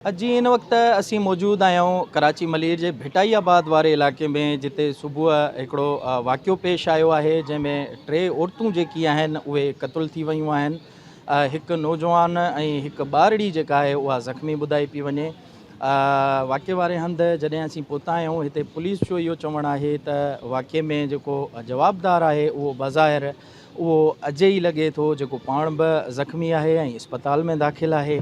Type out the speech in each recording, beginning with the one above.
अॼु इन वक़्तु असीं मौजूदु आहियूं कराची मलीर जे भिटाइयाबाद वारे इलाइक़े में, जिते सुबुह हिकिड़ो वाक़ियो पेश आयो आहे जंहिंमें 3 औरतूं जेकी आहिनि उहे क़तलु थी वियूं आहिनि। हिकु नौजवान ऐं हिकु ॿारड़ी जेका आहे उहा ज़ख़्मी ॿुधाई पई वञे। वाक़िए वारे हंधि जॾहिं असीं पहुता आहियूं, हिते पुलिस जो इहो चवणु आहे त वाक़िए में जेको जवाबदार आहे उहो बज़ाहिर उहो अजय ई लॻे थो, जेको पाण बि ज़ख़्मी आहे ऐं अस्पताल में दाख़िल आहे।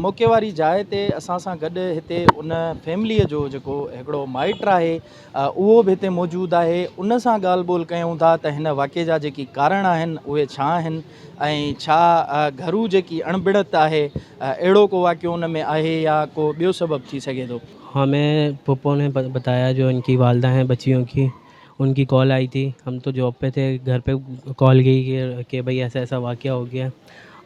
मौक़े वारी जाइ ते असां सां गॾु हिते उन फैमिलीअ जो जेको हिकिड़ो माइट आहे उहो बि हिते मौजूदु आहे। उन सां ॻाल्हि ॿोल कयूं था त हिन वाक़िए जा जेकी कारण आहिनि उहे छा आहिनि ऐं छा घरू जेकी अणबिड़त आहे अहिड़ो को वाक़ियो उन में आहे या को ॿियो सबबु थी सघे थो। हमें पप्पो ने बताया, जो इनकी वालदा हैं बच्चियों की, उनकी कॉल आई थी। हम तो जॉब पे थे, घर पे कॉल गई कि भाई ऐसा ऐसा वाक़या हो गया।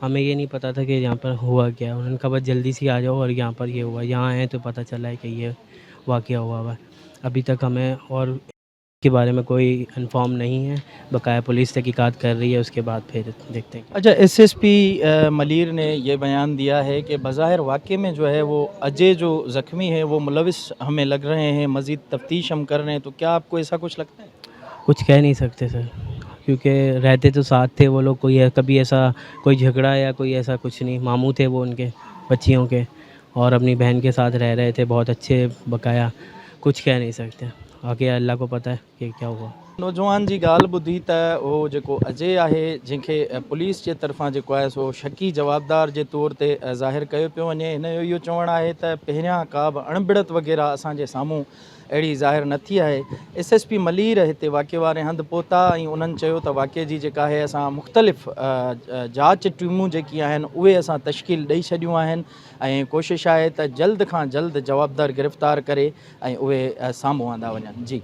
हमें ये नहीं पता था कि यहाँ पर हुआ क्या। उन्होंने कहा बस जल्दी से आ जाओ, और यहाँ पर ये हुआ। यहाँ आए तो पता चला है कि ये वाक़या हुआ है। अभी तक हमें और के बारे में कोई इन्फॉर्म नहीं है। बकाया पुलिस तहकीकात कर रही है, उसके बाद फिर देखते हैं। अच्छा, एसएसपी मलीर ने ये बयान दिया है कि बज़ाहिर वाक़े में जो है वो अजय जो ज़ख़्मी है वो मुलविस हमें लग रहे हैं, मज़ीद तफ्तीश हम कर रहे हैं। तो क्या आपको ऐसा कुछ लगता है? कुछ कह नहीं सकते सर, क्योंकि रहते तो साथ थे वो लोग। कोई कभी ऐसा कोई झगड़ा या कोई ऐसा कुछ नहीं। मामू थे वो उनके बच्चियों के, और अपनी बहन के साथ रह रहे थे, बहुत अच्छे। बकाया कुछ कह नहीं सकते, आगे अल्लाह को पता है कि क्या हुआ। नौजवान जी ॻाल्हि ॿुधी त उहो जेको अजय आहे, जंहिंखे पुलिस जे तरफ़ां जेको आहे सो शकी जवाबदार जे तौर ते ज़ाहिर कयो पियो वञे। हिन जो इहो चवणु आहे त पहिरियां का बि अणबिड़त वग़ैरह असांजे साम्हूं अहिड़ी ज़ाहिर न थी आहे। एसएसपी मलीर हिते वाक़िए वारे हंधि पहुता ऐं उन्हनि चयो त वाक़िए जी जेका आहे असां मुख़्तलिफ़ जांच टीमूं जेकी आहिनि उहे असां तश्कील ॾेई छॾियूं आहिनि ऐं कोशिशि आहे त जल्द खां जल्द जवाबदार गिरफ़्तार करे ऐं उहे साम्हूं आंदा वञनि। जी।